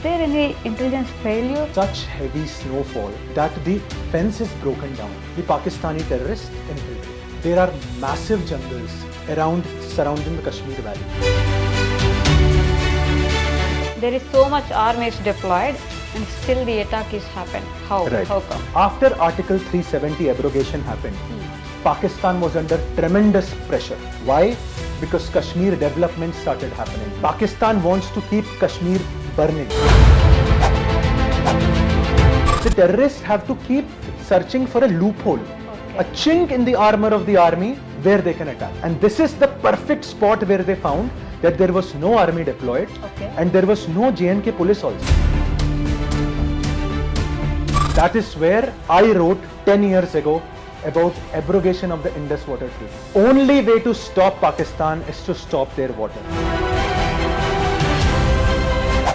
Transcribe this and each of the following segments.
there any intelligence failure? Such heavy snowfall that the fence is broken down. The Pakistani terrorists infiltrate. There are massive jungles surrounding the Kashmir Valley. There is so much armies deployed and still the attack is happened. How? Right. How come? After Article 370 abrogation happened, Pakistan was under tremendous pressure. Why? Because Kashmir development started happening. Pakistan wants to keep Kashmir burning. The terrorists have to keep searching for a loophole, a chink in the armor of the army where they can attack. And this is the perfect spot where they found that there was no army deployed and there was no J&K police also. That is where I wrote 10 years ago about abrogation of the Indus Water Treaty. Only way to stop Pakistan is to stop their water.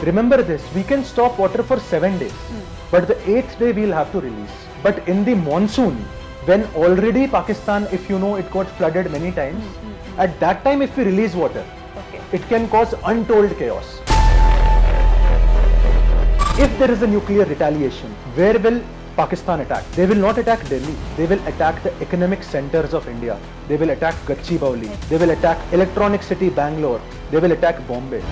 Remember this, we can stop water for 7 days, but the 8th day we'll have to release. But in the monsoon, when already Pakistan, if you know, it got flooded many times, at that time if we release water, it can cause untold chaos. If there is a nuclear retaliation, where will Pakistan attack? They will not attack Delhi. They will attack the economic centers of India. They will attack Gachibowli. They will attack Electronic City Bangalore. They will attack Bombay.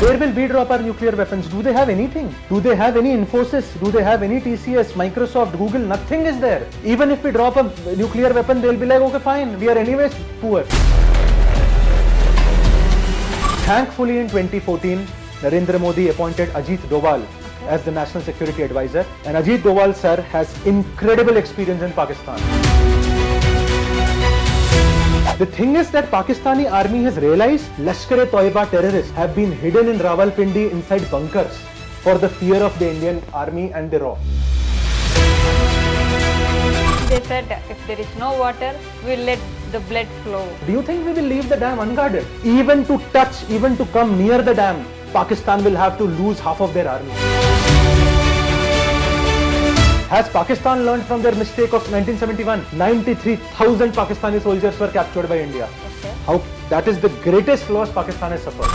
Where will we drop our nuclear weapons? Do they have anything? Do they have any Infosys? Do they have any TCS, Microsoft, Google? Nothing is there. Even if we drop a nuclear weapon, they'll be like, okay, fine, we are anyways poor. Thankfully, in 2014, Narendra Modi appointed Ajit Doval as the National Security Advisor, and Ajit Doval sir has incredible experience in Pakistan. The thing is that Pakistani army has realized Lashkar-e-Toiba terrorists have been hidden in Rawalpindi inside bunkers for the fear of the Indian army and the RAW. They said if there is no water, we'll let the blood flow. Do you think we will leave the dam unguarded? Even to touch, even to come near the dam, Pakistan will have to lose half of their army. Has Pakistan learned from their mistake of 1971? 93,000 Pakistani soldiers were captured by India. How? That is the greatest loss Pakistan has suffered.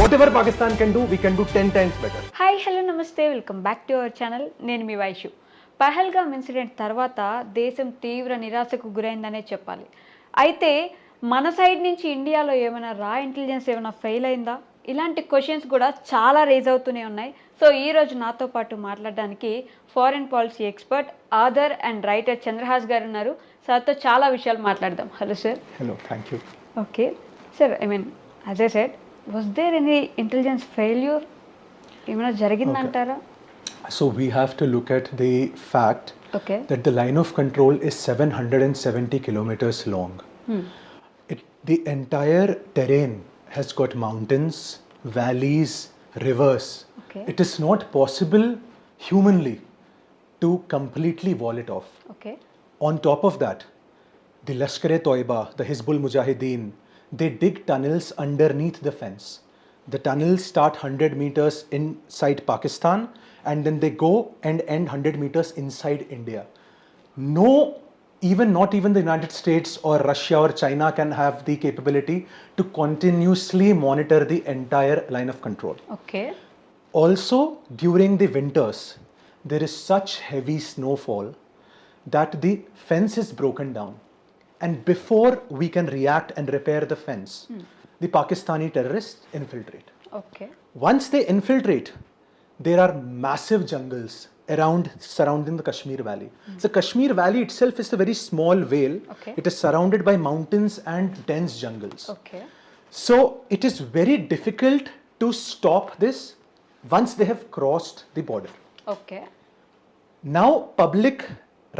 Whatever Pakistan can do, we can do 10 times better. Hi hello నమస్తే welcome back to our channel. నేను మీ Vaishu. Pahalgam incident తర్వాత దేశం తీవ్ర నిరాశకు గురైందనే చెప్పాలి. అయితే మన సైడ్ నుంచి ఇండియాలో ఏమైనా రా ఇంటెలిజెన్స్ ఏమైనా ఫెయిల్ అయిందా? ఇలాంటి క్వశ్చన్స్ కూడా చాలా రేజ్ అవుతూనే ఉన్నాయి. సో ఈరోజు నాతో పాటు మాట్లాడడానికి foreign policy expert, author and writer Chandrahas garu ఉన్నారు. సార్తో చాలా విషయాలు మాట్లాడదాం. Hello sir. Hello, thank you. Okay sir, as I said, was there any intelligence failure? ఏమైనా జరిగిందంటారా? So we have to look at the fact that the line of control is 770 kilometers long. The entire terrain has got mountains, valleys, rivers. It is not possible humanly to completely wall it off. On top of that, the Lashkar-e-Toiba, the Hizbul Mujahideen, they dig tunnels underneath the fence. The tunnels start 100 meters inside Pakistan and then they go and end 100 meters inside India. Not even the United States or Russia or China can have the capability to continuously monitor the entire line of control. Also, during the winters, there is such heavy snowfall that the fence is broken down. And before we can react and repair the fence, the Pakistani terrorists infiltrate. Once they infiltrate, there are massive jungles surrounding the Kashmir Valley. The Kashmir Valley itself is a very small vale. It is surrounded by mountains and dense jungles. So it is very difficult to stop this once they have crossed the border. Now public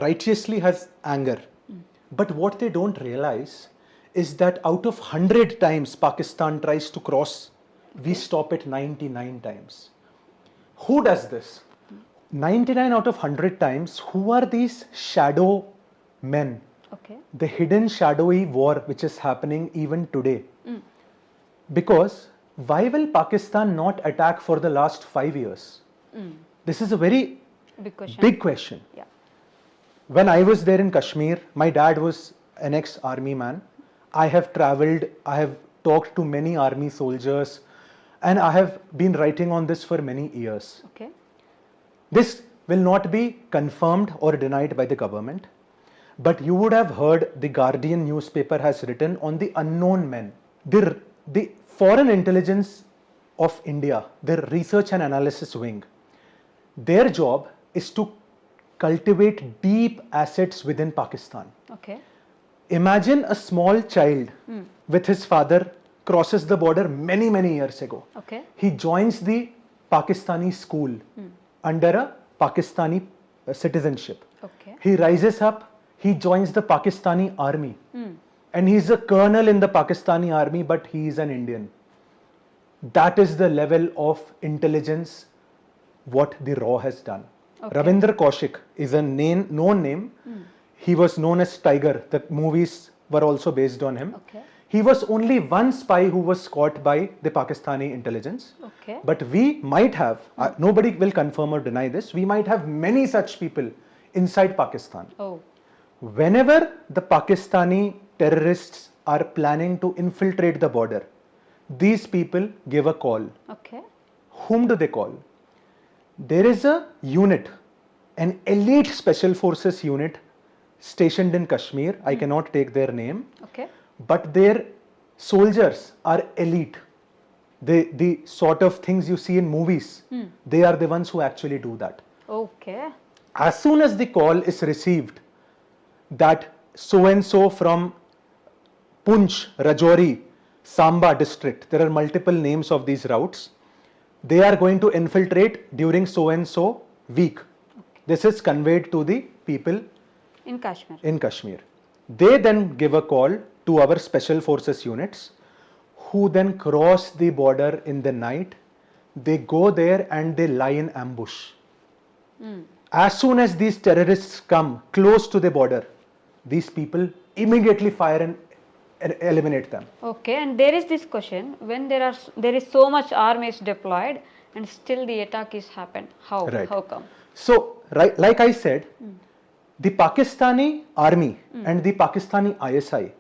righteously has anger. But what they don't realize is that out of 100 times Pakistan tries to cross, we stop it 99 times. Who does this? 99 out of 100 times, who are these shadow men? The hidden shadowy war which is happening even today. Because why will Pakistan not attack for the last 5 years? This is a very big question. When I was there in Kashmir, my dad was an ex-army man. I have traveled, I have talked to many army soldiers, and I have been writing on this for many years. Okay. This will not be confirmed or denied by the government, but you would have heard the Guardian newspaper has written on the unknown men. The foreign intelligence of India, their research and analysis wing, their job is to cultivate deep assets within Pakistan. Okay. Imagine a small child with his father crosses the border many years ago. Okay. He joins the Pakistani school under a Pakistani citizenship. Okay. He rises up, he joins the Pakistani army. And he's a colonel in the Pakistani army, but he is an Indian. That is the level of intelligence what the RAW has done. Okay. Ravindra Kaushik is a known name. He was known as Tiger. The movies were also based on him. Okay. He was only one spy who was caught by the Pakistani intelligence. Okay. But we might have, nobody will confirm or deny this, we might have many such people inside Pakistan. Oh. Whenever the Pakistani terrorists are planning to infiltrate the border, these people give a call. Okay. Whom do they call? There is a unit, an elite special forces unit stationed in Kashmir. I cannot take their name. Okay. But their soldiers are elite. The sort of things you see in movies, they are the ones who actually do that. Okay. As soon as the call is received that so and so from Punch, Rajouri, Samba district, there are multiple names of these routes, they are going to infiltrate during so and so week. Okay. This is conveyed to the people In Kashmir. in Kashmir. They then give a call to our special forces units, who then cross the border in the night. They go there and they lie in ambush. As soon as these terrorists come close to the border, these people immediately fire and eliminate them. Okay, and there is this question: when there is so much armies deployed and still the attack is happened, how? Right. How come? So, like I said, the Pakistani army and the Pakistani ISI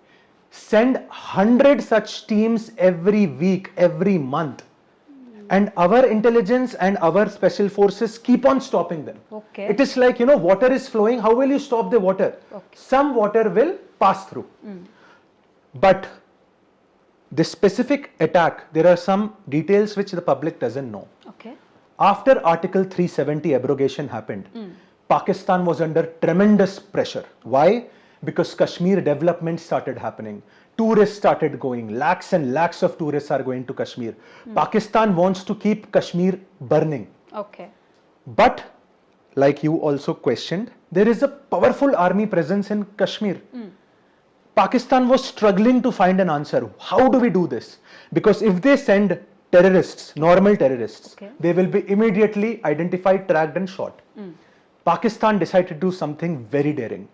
send 100 such teams every week, every month. And our intelligence and our special forces keep on stopping them. Okay. It is like, water is flowing. How will you stop the water? Okay. Some water will pass through. But this specific attack, there are some details which the public doesn't know. Okay. After Article 370 abrogation happened, Pakistan was under tremendous pressure. Why? Because Kashmir development started happening. Tourists started going. Lakhs and lakhs of tourists are going to Kashmir. Pakistan wants to keep Kashmir burning. Okay. But, like you also questioned, there is a powerful army presence in Kashmir. Pakistan was struggling to find an answer. How do we do this? Because if they send terrorists, normal terrorists, Okay. they will be immediately identified, tracked and shot. Pakistan decided to do something very daring.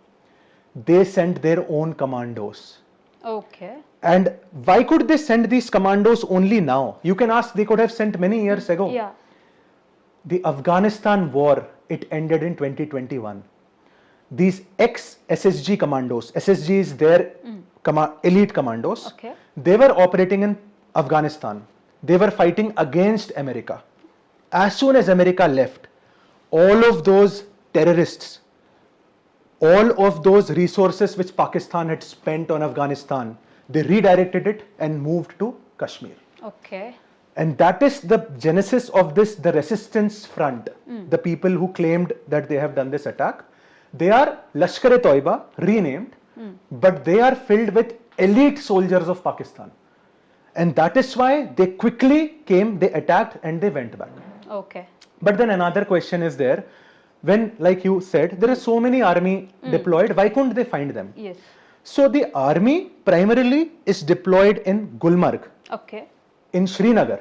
They sent their own commandos. Okay. And why could they send these commandos only now? You can ask, they could have sent many years ago. Yeah. The Afghanistan war, it ended in 2021. These ex-SSG commandos, SSG is their elite commandos, Okay. they were operating in Afghanistan. They were fighting against America. As soon as America left, all of those terrorists, all of those resources which Pakistan had spent on Afghanistan, they redirected it and moved to Kashmir. Okay. And that is the genesis of this, the resistance front. The people who claimed that they have done this attack, they are Lashkar-e-Toiba, renamed, but they are filled with elite soldiers of Pakistan. And that is why they quickly came, they attacked and they went back. Okay. But then another question is there, when, like you said, there are so many army deployed, why couldn't they find them? Yes. So the army primarily is deployed in Gulmarg, Okay. in Srinagar,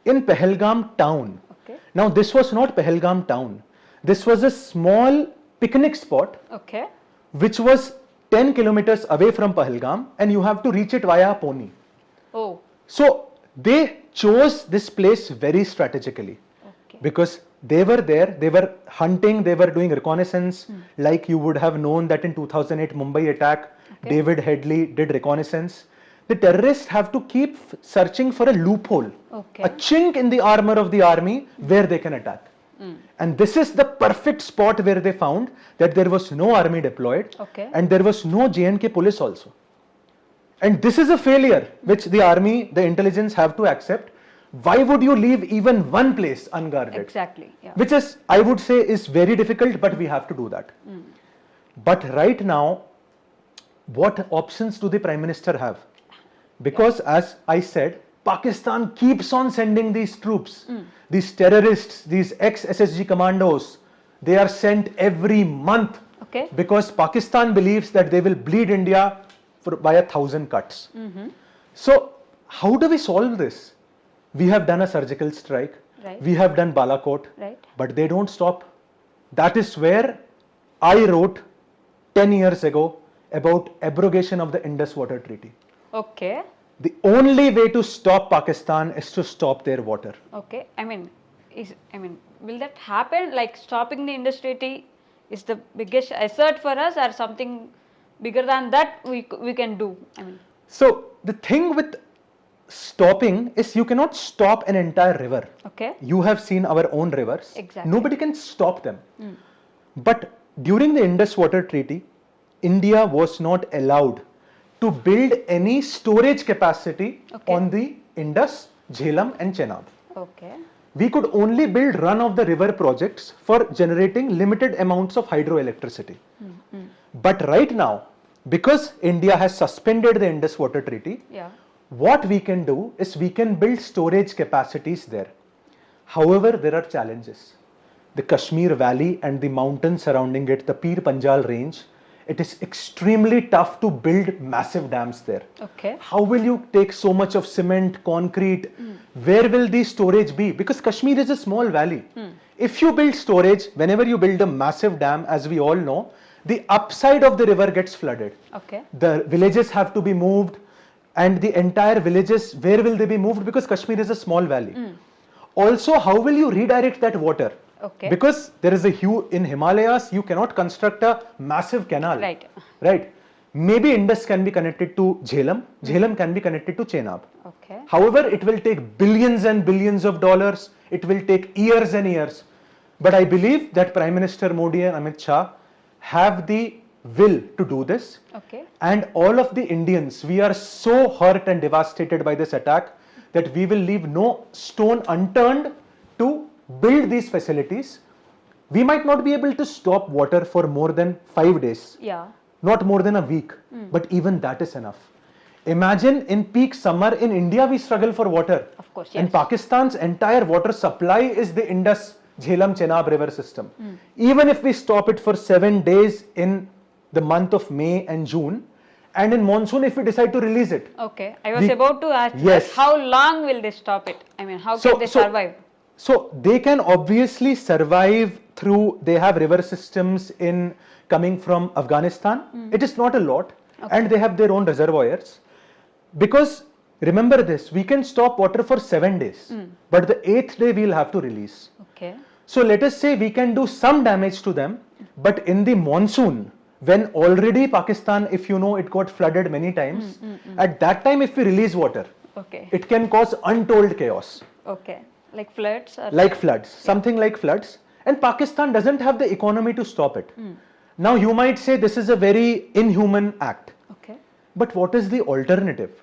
in Pahalgam town. Okay. Now this was not Pahalgam town. This was a small picnic spot Okay. which was 10 kilometers away from Pahalgam, and you have to reach it via pony. Oh. So they chose this place very strategically. Okay. Because they were there, they were hunting, they were doing reconnaissance, like you would have known that in 2008 Mumbai attack, Okay. David Headley did reconnaissance. the terrorists have to keep searching for a loophole, Okay. a chink in the armor of the army where they can attack. And this is the perfect spot where they found that there was no army deployed, Okay. and there was no J&K police also. And this is a failure which the army, the intelligence have to accept. Why would you leave even one place unguarded? Exactly. Yeah. Which is, I would say, is very difficult, but we have to do that. But right now, what options do the Prime Minister have? Because as I said, Pakistan keeps on sending these troops, these terrorists, these ex-SSG commandos. They are sent every month. Okay. Because Pakistan believes that they will bleed India by 1,000 cuts. So how do we solve this? We have done a surgical strike. Right. We have done Balakot. Right. But they don't stop. That is where I wrote 10 years ago about abrogation of the Indus Water Treaty. Okay. The only way to stop Pakistan is to stop their water. Okay. Will that happen? Like stopping the Indus Treaty is the biggest assert for us, or something bigger than that we can do? So the thing with stopping is you cannot stop an entire river. Okay. You have seen our own rivers. Exactly. Nobody can stop them. But during the Indus Water Treaty, India was not allowed to build any storage capacity Okay. on the Indus, Jhelum and Chenab. Okay. We could only build run-of-the-river projects for generating limited amounts of hydroelectricity. But right now, because India has suspended the Indus Water Treaty, Yeah. what we can do is we can build storage capacities there. However, there are challenges. The Kashmir Valley and the mountains surrounding it, the Pir Panjal range, it is extremely tough to build massive dams there. Okay. How will you take so much of cement, concrete? Where will the storage be? Because Kashmir is a small valley. If you build storage, whenever you build a massive dam, as we all know, the upside of the river gets flooded. Okay. The villages have to be moved, and the entire villages, where will they be moved? Because Kashmir is a small valley. Also, how will you redirect that water? Okay. Because there is a huge, in Himalayas, you cannot construct a massive canal. Right. Right. Maybe Indus can be connected to Jhelum. Jhelum can be connected to Chenab. Okay. However, it will take billions and billions of dollars. It will take years and years. But I believe that Prime Minister Modi and Amit Shah have the will to do this. Okay. And all of the Indians, we are so hurt and devastated by this attack that we will leave no stone unturned to build these facilities. We might not be able to stop water for more than 5 days. Yeah. Not more than a week, but even that is enough. Imagine in peak summer in India we struggle for water. Of course, And yes. Pakistan's entire water supply is the Indus, Jhelum, Chenab river system. Even if we stop it for 7 days in the month of May and June, and in monsoon if we decide to release it. Okay. I was about to ask Yes. that, how long will they stop it? How can they survive? So they can obviously survive through, they have river systems in coming from Afghanistan. It is not a lot, and they have their own reservoirs. Because remember this, we can stop water for 7 days, but the 8th day we will have to release. Okay. So let us say we can do some damage to them, but in the monsoon, when already Pakistan, if you know, it got flooded many times, at that time if we release water, Okay. it can cause untold chaos. Okay. Like floods? Or Like floods, something like floods. And Pakistan doesn't have the economy to stop it. Now you might say this is a very inhuman act. Okay. But what is the alternative?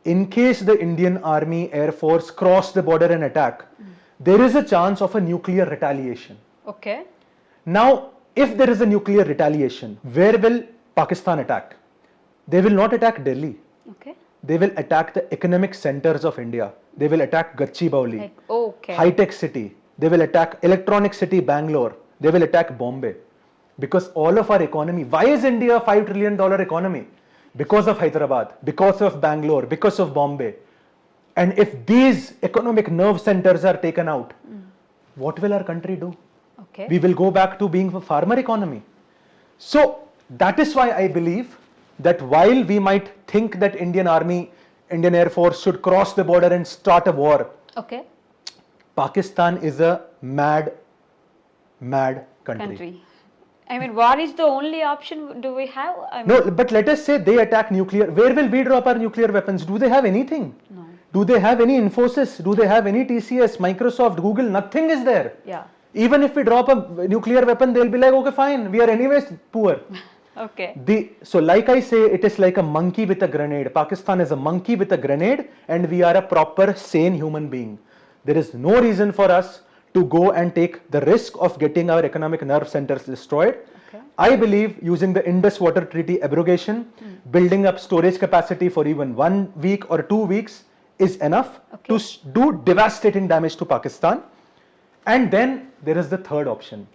In case the Indian Army, Air Force cross the border and attack, there is a chance of a nuclear retaliation. Okay. Now, if there is a nuclear retaliation, where will Pakistan attack? They will not attack Delhi. Okay. They will attack the economic centers of India. They will attack Gachibowli, Like, okay. high-tech city. They will attack electronic city Bangalore. They will attack Bombay. Because all of our economy, why is India a $5 trillion economy? Because of Hyderabad, because of Bangalore, because of Bombay. And if these economic nerve centers are taken out, what will our country do? Okay. We will go back to being a farmer economy. So that is why I believe that while we might think that Indian Army, Indian Air Force should cross the border and start a war, Okay. Pakistan is a mad country. I mean, what is the only option do we have? No, but let us say they attack nuclear. Where will we drop our nuclear weapons? Do they have anything? No. Do they have any Infosys? Do they have any TCS, Microsoft, Google? Nothing is there. Yeah. Even if we drop a nuclear weapon, they'll be like, okay, fine, we are anyways poor. Okay. So like I say, it is like a monkey with a grenade. Pakistan is a monkey with a grenade, and we are a proper sane human being. There is no reason for us to go and take the risk of getting our economic nerve centers destroyed. Okay. I believe using the Indus Water Treaty abrogation, building up storage capacity for even 1 week or 2 weeks is enough to do devastating damage to Pakistan. And then there is the third option.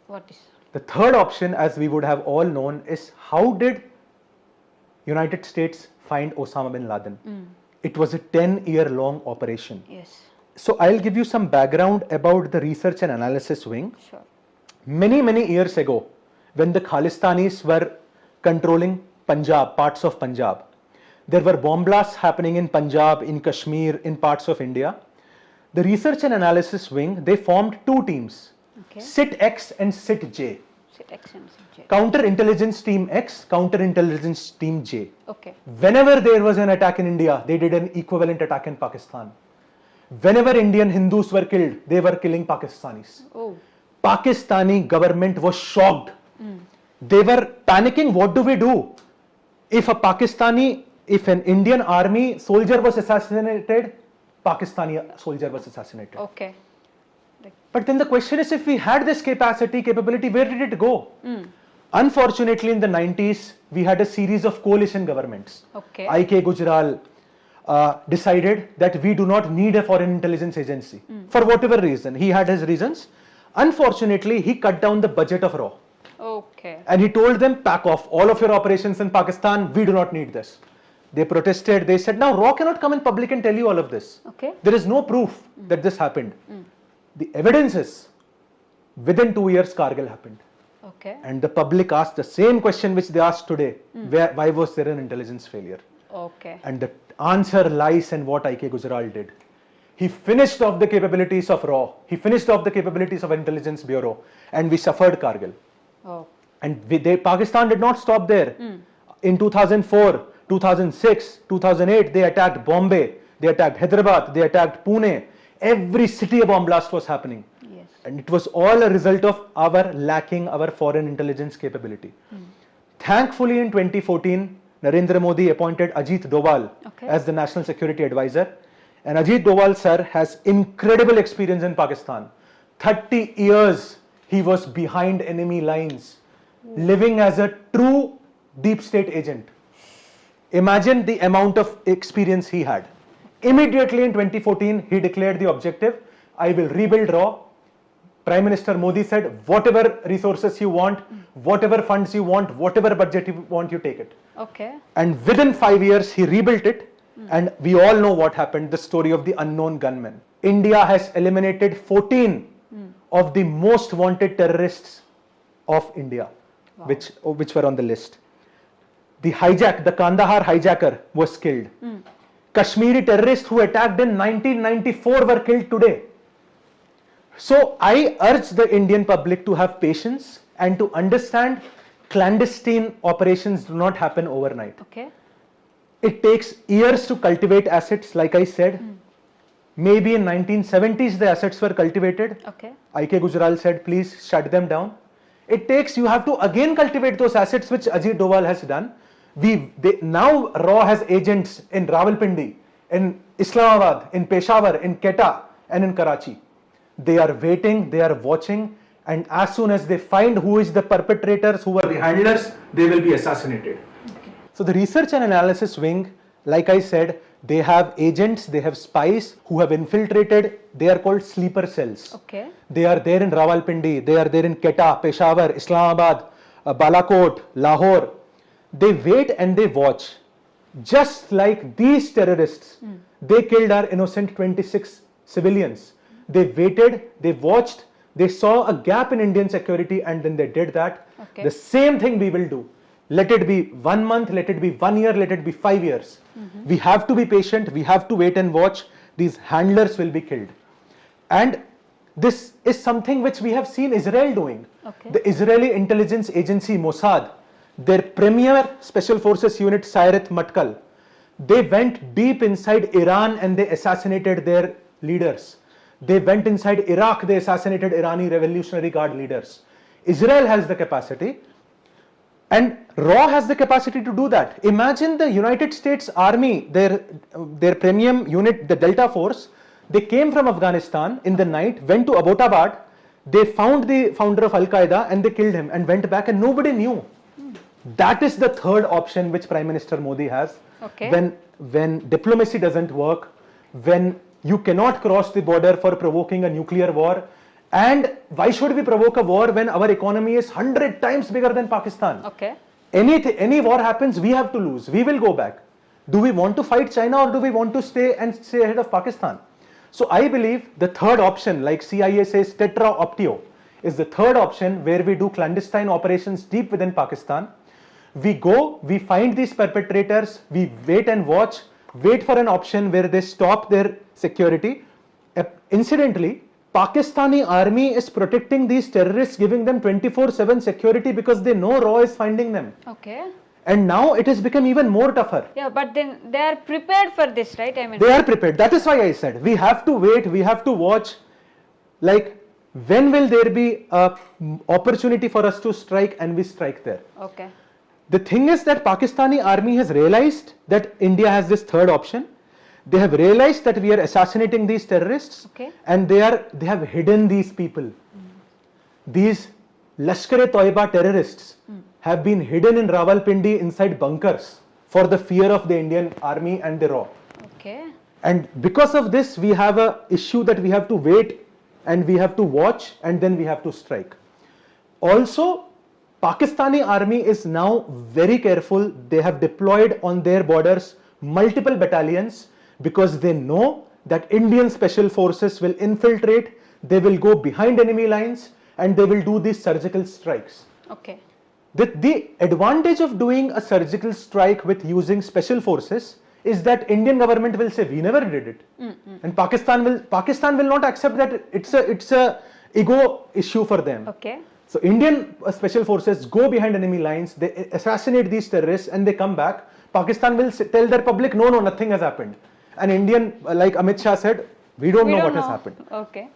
What is? The third option, as we would have all known, is how did United States find Osama bin Laden? It was a 10-year-long operation. Yes. So I'll give you some background about the research and analysis wing. Sure. Many years ago, when the Khalistanis were controlling Punjab, parts of Punjab, there were bomb blasts happening in Punjab, in Kashmir, in parts of India. The research and analysis wing, they formed two teams, SIT-X and SIT-J. SIT-X and SIT-J. Counterintelligence Team X, Counterintelligence Team J. Okay. Whenever there was an attack in India, they did an equivalent attack in Pakistan. Whenever Indian Hindus were killed, they were killing Pakistanis. Oh. Pakistani government was shocked. They were panicking, what do we do? If an Indian army soldier was assassinated, Pakistani soldier was assassinated. Okay. But then the question is, if we had this capability, where did it go? Unfortunately, in the 90s, we had a series of coalition governments. Okay. IK Gujral decided that we do not need a foreign intelligence agency. For whatever reason, he had his reasons. Unfortunately, he cut down the budget of RAW. Okay. And he told them, pack off all of your operations in Pakistan, we do not need this. They protested, they said, now RAW cannot come in public and tell you all of this. Okay. There is no proof that this happened. The evidence is, within 2 years, Kargil happened. Okay. And the public asked the same question which they asked today, why was there an intelligence failure? Okay. And the answer lies in what IK Gujral did. He finished off the capabilities of RAW, he finished off the capabilities of Intelligence Bureau, and we suffered Kargil. Oh. And Pakistan did not stop there. In 2004, 2006, 2008, they attacked Bombay, they attacked Hyderabad, they attacked Pune. Every city a bomb blast was happening. Yes. And it was all a result of our lacking our foreign intelligence capability. Thankfully, in 2014, Narendra Modi appointed Ajit Doval as the National Security Advisor. And Ajit Doval sir has incredible experience in Pakistan. 30 years he was behind enemy lines, living as a true deep state agent. Imagine the amount of experience he had. Immediately in 2014, he declared the objective, I will rebuild RAW. Prime Minister Modi said, whatever resources you want, whatever funds you want, whatever budget you want, you take it. Okay. And within 5 years, he rebuilt it. And we all know what happened, the story of the unknown gunmen. India has eliminated 14 of the most wanted terrorists of India, which were on the list. The Kandahar hijacker was killed. Kashmiri terrorists who attacked in 1994 were killed today. So I urge the Indian public to have patience and to understand clandestine operations do not happen overnight. Okay. It takes years to cultivate assets, like I said. Maybe in 1970s the assets were cultivated. Okay. IK Gujral said, please shut them down. You have to again cultivate those assets which Ajit Doval has done. Now RAW has agents in Rawalpindi, in Islamabad, in Peshawar, in Quetta and in Karachi. They are waiting, they are watching, and as soon as they find who is the perpetrators, who are the handlers, they will be assassinated. Okay. So the research and analysis wing, like I said, they have agents, they have spies who have infiltrated, they are called sleeper cells. Okay. They are there in Rawalpindi, they are there in Quetta, Peshawar, Islamabad, Balakot, Lahore. They wait and they watch. Just like these terrorists, they killed our innocent 26 civilians. They waited, they watched, they saw a gap in Indian security and then they did that. Okay. The same thing we will do. Let it be 1 month, let it be 1 year, let it be 5 years. We have to be patient, we have to wait and watch. These handlers will be killed. And This is something which we have seen Israel doing. Okay. The Israeli intelligence agency Mossad, their premier special forces unit Sayeret Matkal, they went deep inside Iran and they assassinated their leaders. They went inside Iraq, they assassinated Irani Revolutionary Guard leaders. Israel has the capacity, and RAW has the capacity to do that. Imagine the United States Army, their premium unit, the Delta Force, they came from Afghanistan in the night, went to Abbottabad, they found the founder of Al-Qaeda and they killed him and went back and nobody knew. That is the third option which Prime Minister Modi has. Okay. When diplomacy doesn't work, when you cannot cross the border for provoking a nuclear war. And why should we provoke a war when our economy is 100 times bigger than Pakistan? Okay. Any war happens, we have to lose. We will go back. Do we want to fight China or do we want to stay ahead of Pakistan? So I believe the third option, like CIA says, tetra optio, is the third option where we do clandestine operations deep within Pakistan. We go, we find these perpetrators, we wait and watch, wait for an option where they stop their security. Incidentally, Pakistani army is protecting these terrorists, giving them 24/7 security because they know RAW is finding them. Okay. And now it has become even more tougher. Yeah, but then they are prepared for this, right? I mean, they are prepared. That is why I said we have to wait, we have to watch. Like, when will there be a opportunity for us to strike, and we strike there? Okay. The thing is that Pakistani army has realized that India has this third option. They have realized that we are assassinating these terrorists, Okay. and they have hidden these people. These Lashkar-e-Toiba terrorists have been hidden in Rawalpindi inside bunkers for the fear of the Indian army and the RAW. Okay. And because of this, we have an issue that we have to wait and we have to watch and then we have to strike. Also, Pakistani army is now very careful. They have deployed on their borders multiple battalions because they know that Indian special forces will infiltrate, they will go behind enemy lines and they will do these surgical strikes. Okay. The advantage of doing a surgical strike with using special forces is that Indian government will say we never did it, and Pakistan will not accept that. It's a ego issue for them. Okay. So Indian special forces go behind enemy lines, they assassinate these terrorists, and they come back. Pakistan will tell their public, no, nothing has happened. And Indian, like Amit Shah said, we don't know what has happened. Okay.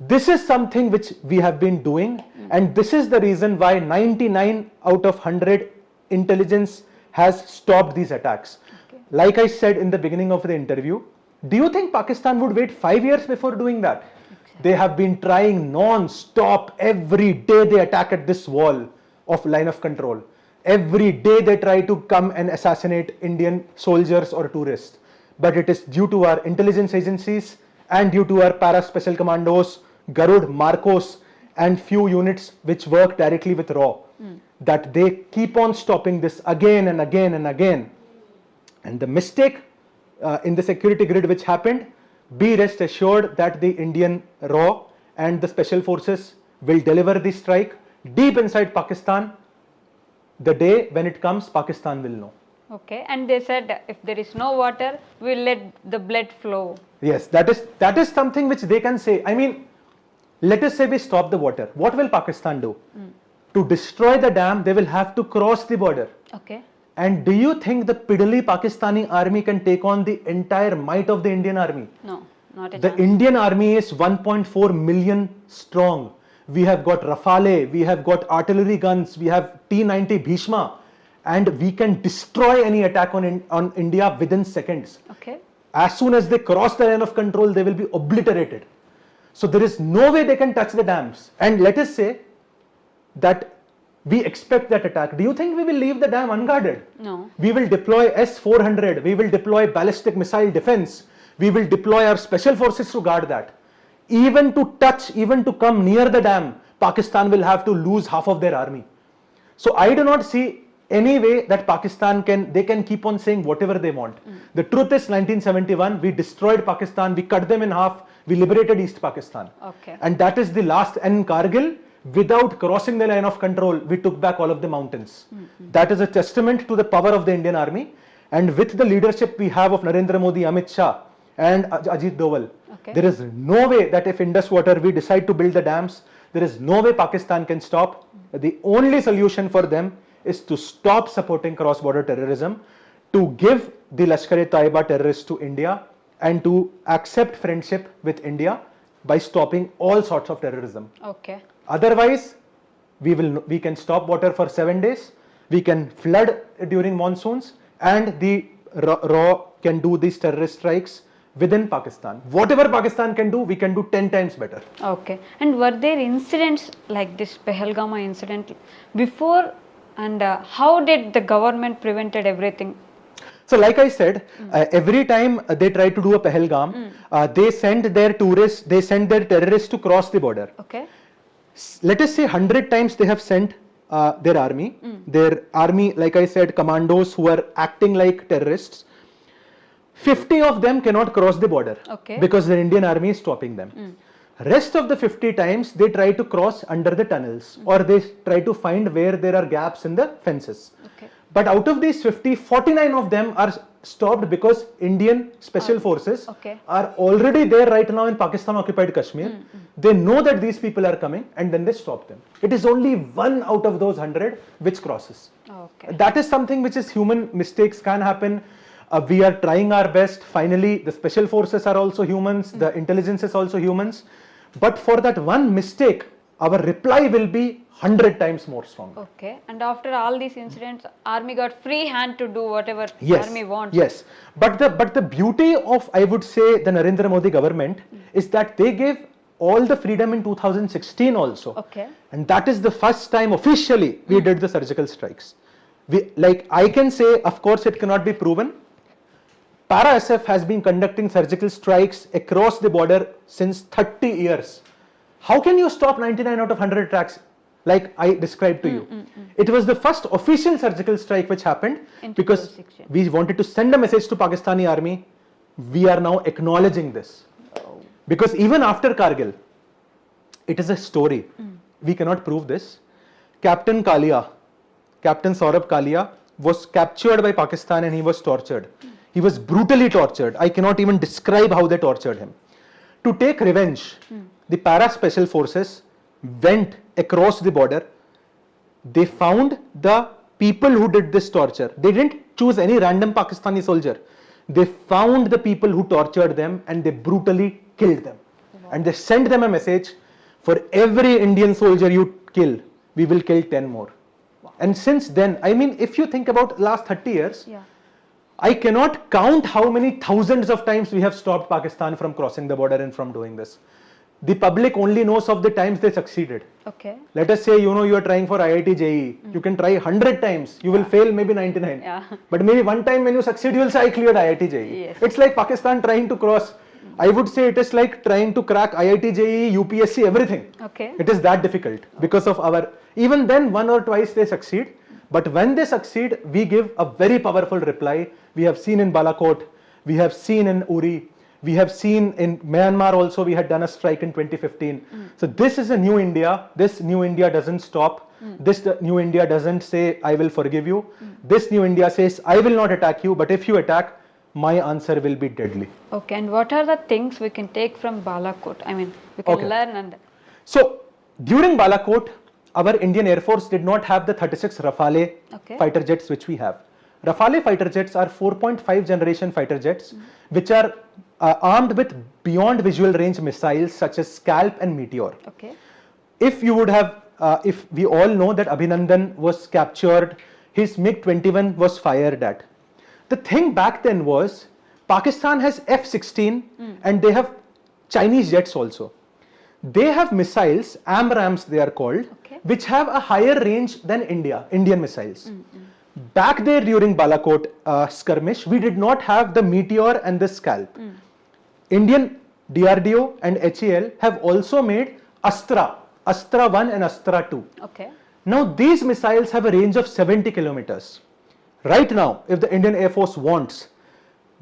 This is something which we have been doing, and this is the reason why 99 out of 100 intelligence has stopped these attacks. Okay. Like I said in the beginning of the interview, do you think Pakistan would wait 5 years before doing that? Exactly. They have been trying non-stop. Every day they attack at this wall of line of control. Every day they try to come and assassinate Indian soldiers or tourists. But it is due to our intelligence agencies and due to our para-special commandos, Garud, Marcos, and few units which work directly with RAW, that they keep on stopping this again and again and again. And the mistake in the security grid which happened, be rest assured that the Indian RAW and the special forces will deliver the strike deep inside Pakistan. The day when it comes, Pakistan will know. Okay, and they said if there is no water, we'll let the blood flow. Yes, that is something which they can say. I mean, let us say we stop the water. What will Pakistan do? To destroy the dam, they will have to cross the border. Okay. And do you think the piddly Pakistani army can take on the entire might of the Indian army? No, not at all. The Indian army is 1.4 million strong. We have got Rafale, we have got artillery guns, we have T-90 Bhishma, and we can destroy any attack on India within seconds. Okay. As soon as they cross the line of control, they will be obliterated. So there is no way they can touch the dams. And let us say that we expect that attack. Do you think we will leave the dam unguarded? No. We will deploy S-400, we will deploy ballistic missile defense, we will deploy our special forces to guard that. Even to come near the dam, Pakistan will have to lose half of their army. So I do not see any way that Pakistan can keep on saying whatever they want. The truth is 1971, we destroyed Pakistan, we cut them in half, we liberated East Pakistan. Okay. And that is the last. And in Kargil, without crossing the line of control, we took back all of the mountains. That is a testament to the power of the Indian army. And with the leadership we have of Narendra Modi, Amit Shah and Ajit Doval, Okay. There is no way that if Indus water we decide to build the dams, there is no way Pakistan can stop. The only solution for them is to stop supporting cross-border terrorism, to give the Lashkar-e-Taiba terrorists to India, and to accept friendship with India by stopping all sorts of terrorism. Okay. Otherwise, we can stop water for 7 days, we can flood during monsoons, and the RAW can do these terrorist strikes within Pakistan. Whatever Pakistan can do, we can do 10 times better. Okay. And were there incidents like this Pahalgama incident before, and how did the government prevented everything? So like I said, every time they try to do a Pahalgam, they send their tourists, they send their terrorists to cross the border. Okay. Let us say 100 times they have sent their army, like I said, commandos who are acting like terrorists. 50 of them cannot cross the border, Okay. because the Indian army is stopping them. Rest of the 50 times they try to cross under the tunnels, or they try to find where there are gaps in the fences. Okay. But out of these 50, 49 of them are stopped because Indian special forces Okay. are already there right now in Pakistan occupied Kashmir. They know that these people are coming, and then they stop them. It is only 1 out of those 100 which crosses. Okay. That is something which is human. Mistakes can happen. We are trying our best. Finally, the special forces are also humans. The intelligence is also humans. But for that one mistake, our reply will be 100 times more strong. Okay. And after all these incidents, army got free hand to do whatever army wants. Yes. But the beauty of, I would say, the Narendra Modi government is that they gave all the freedom in 2016 also. Okay. And that is the first time officially we did the surgical strikes. Like I can say, of course it cannot be proven. Para SF has been conducting surgical strikes across the border since 30 years. How can you stop 99 out of 100 attacks like I described to you? It was the first official surgical strike which happened In because 2016. we wanted to send a message to Pakistani army. We are now acknowledging this. Because even after Kargil, it is a story. We cannot prove this. Captain Saurabh Kalia was captured by Pakistan and he was tortured. He was brutally tortured. I cannot even describe how they tortured him. To take revenge, the para special forces went across the border. They found the people who did this torture. They didn't choose any random Pakistani soldier. They found the people who tortured them and they brutally killed them. And they sent them a message, for every Indian soldier you kill, we will kill 10 more. And since then, I mean, if you think about last 30 years, I cannot count how many thousands of times we have stopped Pakistan from crossing the border and from doing this. The public only knows of the times they succeeded. Okay. Let us say, you are trying for IIT JEE. You can try 100 times. You will fail maybe 99. But maybe one time when you succeed, you will say, I cleared IIT JEE. Yes. It's like Pakistan trying to cross. I would say it is like trying to crack IIT JEE, UPSC, everything. Okay. It is that difficult because of our, even then 1 or twice they succeed. But when they succeed, we give a very powerful reply. We have seen in Balakot, we have seen in Uri, we have seen in Myanmar also, we had done a strike in 2015. So this is a new India. This new India doesn't stop. This new India doesn't say, I will forgive you. This new India says, I will not attack you, but if you attack, my answer will be deadly. Okay, and what are the things we can take from Balakot? I mean, we can learn and... So, during Balakot, our Indian Air Force did not have the 36 Rafale fighter jets which we have. Rafale fighter jets are 4.5 generation fighter jets which are armed with beyond visual range missiles such as Scalp and Meteor. Okay. If you would have, if we all know that Abhinandan was captured, his MiG-21 was fired at. The thing back then was, Pakistan has F-16 and they have Chinese jets also. They have missiles, AMRAAMs they are called, which have a higher range than Indian missiles. Back there during Balakot skirmish, we did not have the Meteor and the Scalp. Indian DRDO and HAL have also made Astra 1 and Astra 2. Okay. Now these missiles have a range of 70 kilometers. Right now, if the Indian Air Force wants,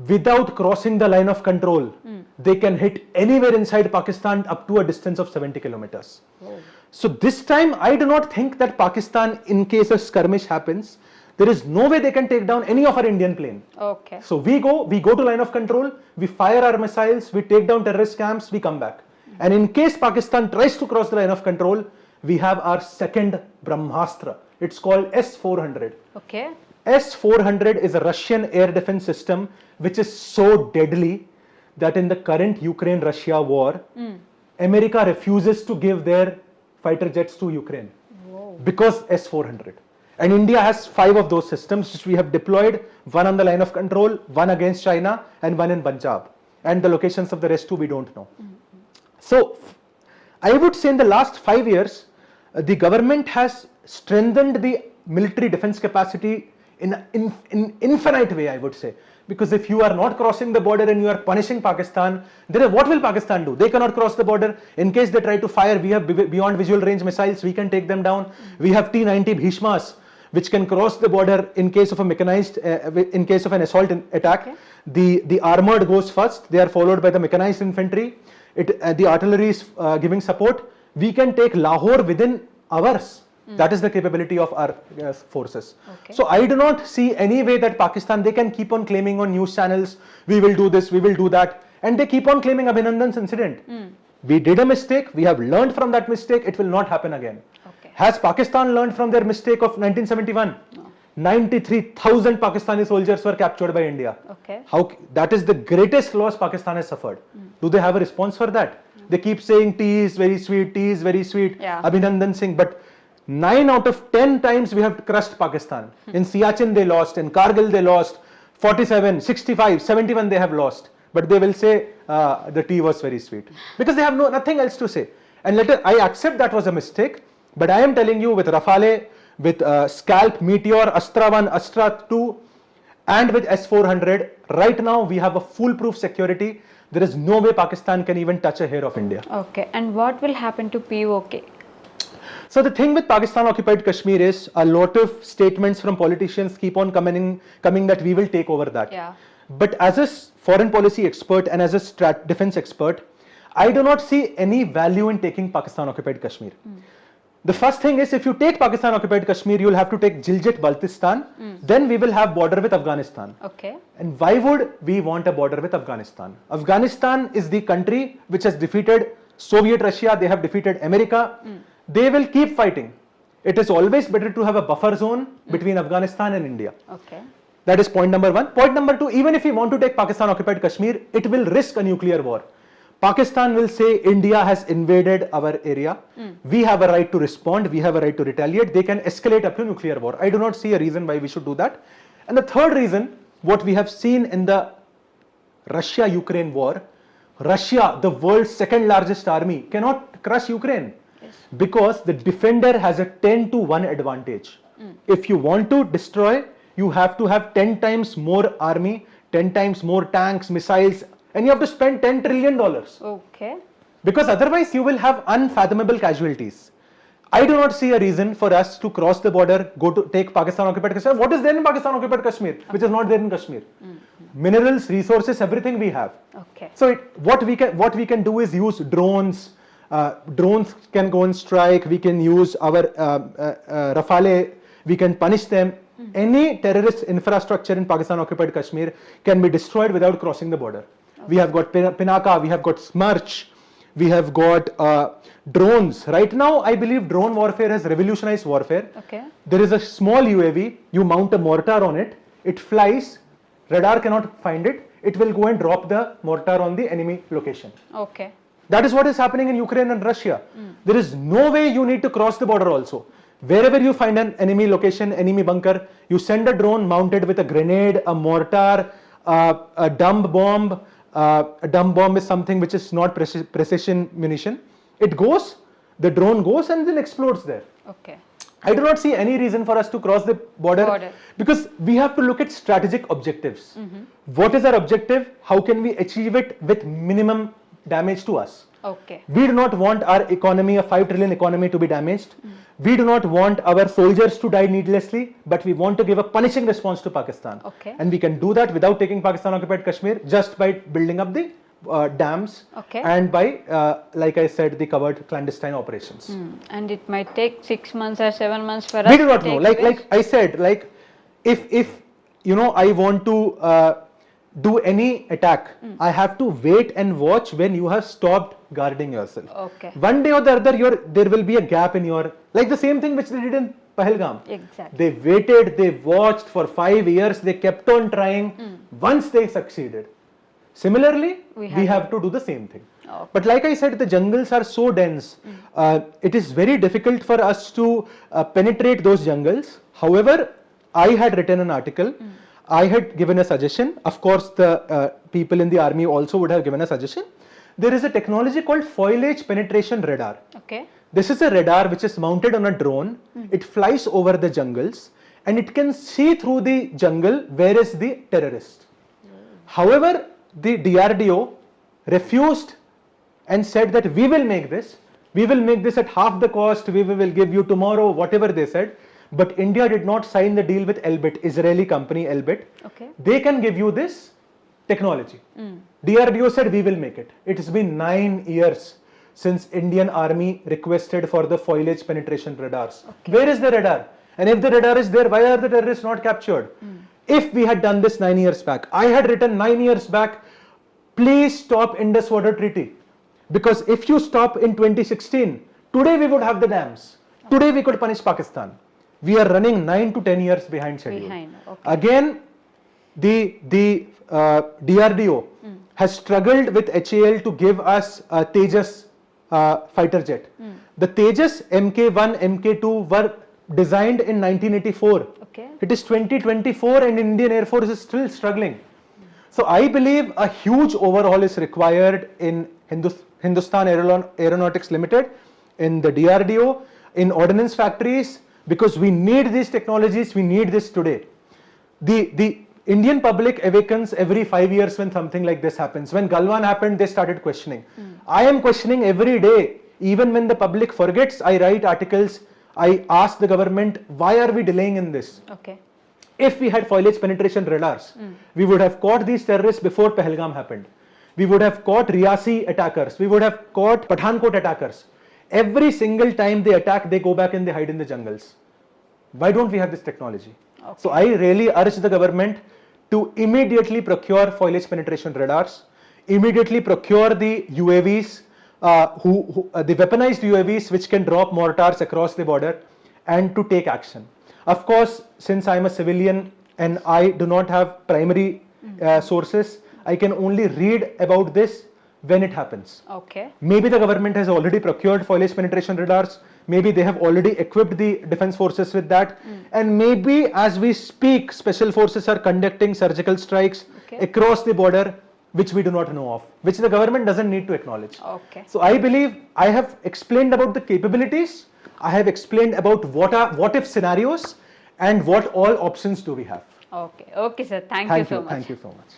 without crossing the line of control, they can hit anywhere inside Pakistan up to a distance of 70 kilometers. So this time, I do not think that Pakistan, in case a skirmish happens, There is no way they can take down any of our Indian plane. Okay. So we go to line of control, we fire our missiles, we take down terrorist camps, we come back. And in case Pakistan tries to cross the line of control, we have our second Brahmastra. It's called S-400. Okay. S-400 is a Russian air defense system which is so deadly that in the current Ukraine-Russia war, America refuses to give their fighter jets to Ukraine. Whoa. Because S-400. And India has 5 of those systems which we have deployed, one on the line of control, one against China, and one in Punjab. And the locations of the rest too we don't know. So, I would say in the last 5 years, the government has strengthened the military defense capacity in infinite way, I would say. Because if you are not crossing the border and you are punishing Pakistan, then what will Pakistan do? They cannot cross the border. In case they try to fire, we have beyond visual range missiles, we can take them down. We have T-90 Bhishmas, which can cross the border in case of a mechanized, in case of an assault attack. Okay. The armored goes first, they are followed by the mechanized infantry. The artillery is giving support. We can take Lahore within hours. That is the capability of our forces. Okay. So I do not see any way that Pakistan, they can keep on claiming on news channels, we will do this, we will do that. And they keep on claiming Abhinandan's incident. We did a mistake, we have learned from that mistake, it will not happen again. Okay. Has Pakistan learned from their mistake of 1971? No. 93,000 Pakistani soldiers were captured by India. Okay. That is the greatest loss Pakistan has suffered. Do they have a response for that? They keep saying tea is very sweet, tea is very sweet, Abhinandan Singh, but 9 out of 10 times we have crushed Pakistan. In Siachen they lost, in Kargil they lost, 47, 65, 71 they have lost. But they will say the tea was very sweet. Because they have nothing else to say. And I accept that was a mistake, but I am telling you with Rafale, with Scalp, Meteor, Astra 1, Astra 2 and with S-400, right now we have a foolproof security. There is no way Pakistan can even touch a hair of India. Okay, and what will happen to POK? So the thing with Pakistan occupied Kashmir is a lot of statements from politicians keep on coming that we will take over that. Yeah. But as a foreign policy expert and as a defense expert, I do not see any value in taking Pakistan occupied Kashmir. The first thing is, if you take Pakistan occupied Kashmir, you will have to take Gilgit Baltistan. Then we will have border with Afghanistan. Okay. And why would we want a border with Afghanistan? Afghanistan is the country which has defeated Soviet Russia. They have defeated America. They will keep fighting. It is always better to have a buffer zone between Afghanistan and India. Okay. That is point number 1. Point number 2, even if we want to take Pakistan occupied Kashmir, it will risk a nuclear war. Pakistan will say India has invaded our area. We have a right to respond. We have a right to retaliate. They can escalate up to nuclear war. I do not see a reason why we should do that. And the third reason, what we have seen in the Russia-Ukraine war, Russia, the world's second largest army, cannot crush Ukraine. Because the defender has a 10-to-1 advantage. If you want to destroy, you have to have 10 times more army, 10 times more tanks, missiles, and you have to spend $10 trillion. Okay. Because otherwise you will have unfathomable casualties. I do not see a reason for us to cross the border, go to take Pakistan occupied Kashmir. What is there in Pakistan occupied Kashmir, which is not there in Kashmir? Minerals, resources, everything we have. Okay. So what we can do is use drones. Drones can go and strike. We can use our Rafale. We can punish them. Any terrorist infrastructure in Pakistan occupied Kashmir can be destroyed without crossing the border. Okay. We have got Pinaka, we have got Smarch, we have got drones. Right now, I believe drone warfare has revolutionized warfare. Okay. There is a small UAV, you mount a mortar on it, it flies, radar cannot find it, it will go and drop the mortar on the enemy location. Okay. That is what is happening in Ukraine and Russia. There is no way you need to cross the border also. Wherever you find an enemy location, enemy bunker, you send a drone mounted with a grenade, a mortar, a dumb bomb. A dumb bomb is something which is not precision munition. It goes, the drone goes and then explodes there. Okay. I do not see any reason for us to cross the border. Because we have to look at strategic objectives. What is our objective? How can we achieve it with minimum damage to us? Okay. We do not want our economy, a 5 trillion economy, to be damaged. We do not want our soldiers to die needlessly, but we want to give a punishing response to Pakistan. Okay. And we can do that without taking Pakistan occupied Kashmir, just by building up the dams and by, like I said, the covered clandestine operations. And it might take 6 months or 7 months for us. We do not know. Like I said, if you know, I want to do any attack, I have to wait and watch when you have stopped guarding yourself. Okay. One day or the other, there will be a gap in your, like the same thing which they did in Pahalgam. Exactly. They waited, they watched for 5 years, they kept on trying. Once they succeeded. Similarly, we have to do the same thing. Okay. But like I said, the jungles are so dense. It is very difficult for us to penetrate those jungles. However, I had written an article. I had given a suggestion. Of course, the people in the army also would have given a suggestion. There is a technology called foliage penetration radar. Okay. This is a radar which is mounted on a drone. It flies over the jungles and it can see through the jungle where is the terrorist. However, the DRDO refused and said that we will make this at half the cost, we will give you tomorrow, whatever they said. But India did not sign the deal with Elbit, Israeli company Elbit. Okay. They can give you this technology. DRDO said we will make it. It has been 9 years since Indian army requested for the foliage penetration radars. Okay. Where is the radar? And if the radar is there, why are the terrorists not captured? If we had done this 9 years back, I had written 9 years back, please stop Indus Water Treaty. Because if you stop in 2016, today we would have the dams. Today we could punish Pakistan. We are running 9 to 10 years behind schedule. Okay. Again, the DRDO has struggled with HAL to give us a Tejas fighter jet. The Tejas Mk1, Mk2 were designed in 1984. Okay. It is 2024 and Indian Air Force is still struggling. So I believe a huge overhaul is required in Hindustan Aeronautics Limited, in the DRDO, in ordnance factories, because we need these technologies, we need this today. The Indian public awakens every 5 years when something like this happens. When Galwan happened, they started questioning. I am questioning every day. Even when the public forgets, I write articles, I ask the government, why are we delaying in this? Okay. If we had foliage penetration radars, we would have caught these terrorists before Pahalgam happened. We would have caught Riyasi attackers. We would have caught Pathankot attackers. Every single time they attack, they go back and they hide in the jungles. Why don't we have this technology? Okay. So I really urge the government to immediately procure foliage penetration radars, immediately procure the UAVs, the weaponized UAVs which can drop mortars across the border, and to take action. Of course, since I am a civilian and I do not have primary sources, I can only read about this when it happens. Okay. Maybe the government has already procured foliage penetration radars. Maybe they have already equipped the defense forces with that. And maybe as we speak, special forces are conducting surgical strikes across the border, which we do not know of, which the government doesn't need to acknowledge. Okay. So I believe I have explained about the capabilities. I have explained about what if scenarios and what all options do we have. Okay. Okay, sir. Thank you so much. Thank you so much.